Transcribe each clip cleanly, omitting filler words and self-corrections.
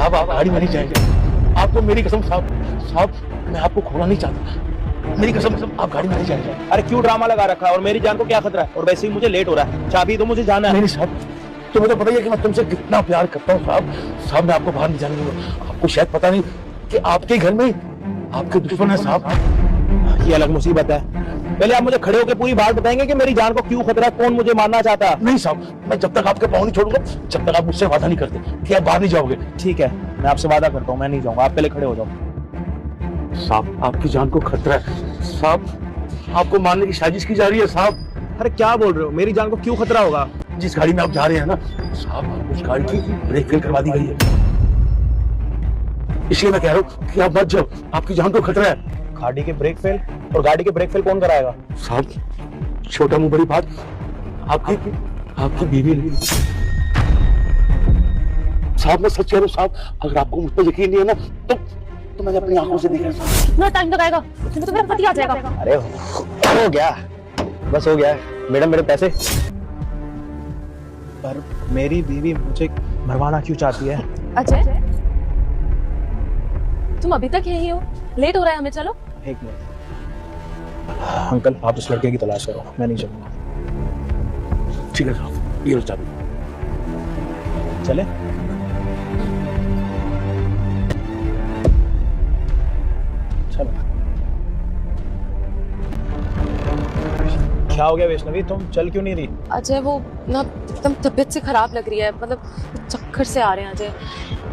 साहब आप गाड़ी में नहीं जाएंगे, आपको मेरी कसम साहब, साहब मैं आपको खोना नहीं चाहता, मेरी कसम आप गाड़ी में नहीं जाएंगे। अरे क्यों ड्रामा लगा रखा है, और मेरी जान को क्या खतरा है, और वैसे ही मुझे लेट हो रहा है, चाबी तो मुझे जाना है। नहीं साहब, तुम्हें तो पता ही है कि मैं तुमसे कितना प्यार करता हूँ साहब। साहब मैं आपको बाहर नहीं जाने दूंगा, आपको शायद पता नहीं कि आपके घर में आपके दुश्मन है साहब। ये अलग मुसीबत है। पहले आप मुझे खड़े होकर पूरी बात बताएंगे कि मेरी जान को क्यों खतरा है, कौन मुझे मारना चाहता है। नहीं साहब, मैं जब तक आपके पाँव नहीं छोड़ूंगा, जब तक आप मुझसे वादा नहीं करते कि आप बाहर नहीं जाओगे। ठीक है, मैं आपसे वादा करता हूँ, मैं नहीं जाऊंगा, आप पहले खड़े हो जाओ। साहब आपकी जान को खतरा है साहब, आपको मारने की साजिश की जा रही है साहब। अरे क्या बोल रहे हो, मेरी जान को क्यों खतरा होगा? जिस गाड़ी में आप जा रहे हैं ना साहब, उस गाड़ी की ब्रेक फेल करवा दी गई है, इसलिए मैं कह रहा हूँ कि आप मत जाओ, आपकी जान को खतरा है। गाड़ी के ब्रेक फेल? और गाड़ी के ब्रेक फेल कौन कराएगा? साहब छोटा मुंह बड़ी बात, आपकी बीवी नहीं। साहब मैं सच कह रहा हूँ साहब, अगर आपको मुझ पर यकीन नहीं है ना तो मैंने अपनी आंखों से देखा। कितना टाइम लगाएगा? तो मेरा पति आ जाएगा। अरे हो गया, बस हो गया। मैडम मेरे पैसे। पर मेरी बीवी मुझे मरवाना क्यों चाहती है? अजय तुम अभी तक यही हो? लेट हो रहा है हमें, चलो। एक मिनट अंकल, आप उस लड़के की तलाश करो, मैं नहीं चलूंगा। ठीक है साहब, ये लो चाबी। चले? चलो। क्या हो गया वैष्णवी, तुम चल क्यों नहीं रही? अजय वो ना एकदम तबीयत से खराब लग रही है, मतलब चक्कर से आ रहे हैं। अजय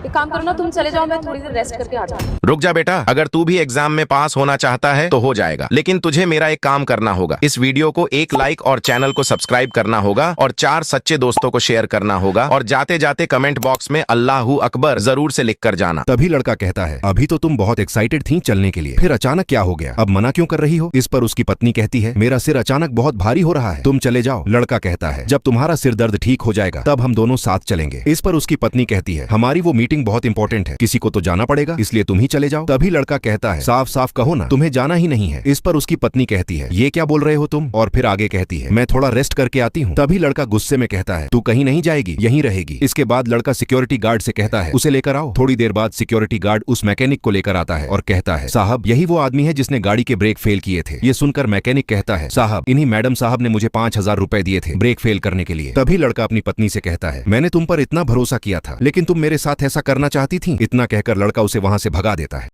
एक काम करो ना, तुम चले जाओ, मैं थोड़ी देर रेस्ट करके आ जाऊँ। रुक जा बेटा, अगर तू भी एग्जाम में पास होना चाहता है तो हो जाएगा, लेकिन तुझे मेरा एक काम करना होगा। इस वीडियो को एक लाइक और चैनल को सब्सक्राइब करना होगा, और 4 सच्चे दोस्तों को शेयर करना होगा, और जाते जाते कमेंट बॉक्स में अल्लाहू अकबर जरूर से लिख कर जाना। तभी लड़का कहता है, अभी तो तुम बहुत एक्साइटेड थी चलने के लिए, फिर अचानक क्या हो गया, अब मना क्यों कर रही हो? इस पर उसकी पत्नी कहती है, मेरा सिर अचानक बहुत भारी हो रहा है, तुम चले जाओ। लड़का कहता है, जब तुम्हारा सिर दर्द ठीक हो जाएगा तब हम दोनों साथ चलेंगे। इस पर उसकी पत्नी कहती है, हमारी वो मीटिंग बहुत इंपॉर्टेंट है, किसी को तो जाना पड़ेगा, इसलिए तुम ही चले जाओ। तभी लड़का कहता है, साफ साफ कहो ना, तुम्हें जाना ही नहीं है। इस पर उसकी पत्नी कहती है, ये क्या बोल रहे हो तुम? और फिर आगे कहती है, मैं थोड़ा रेस्ट करके आती हूँ। तभी लड़का गुस्से में कहता है, तू कहीं नहीं जाएगी, यहीं रहेगी। इसके बाद लड़का सिक्योरिटी गार्ड से कहता है, उसे लेकर आओ। थोड़ी देर बाद सिक्योरिटी गार्ड उस मैकेनिक को लेकर आता है और कहता है, साहब यही वो आदमी है जिसने गाड़ी के ब्रेक फेल किए थे। ये सुनकर मैकेनिक कहता है, साहब इन्हीं मैडम साहब ने मुझे 5000 रुपए दिए थे ब्रेक फेल करने के लिए। तभी लड़का अपनी पत्नी से कहता है, मैंने तुम पर इतना भरोसा किया था, लेकिन तुम मेरे साथ ऐसा करना चाहती थी। इतना कहकर लड़का उसे वहां से भगा देता है।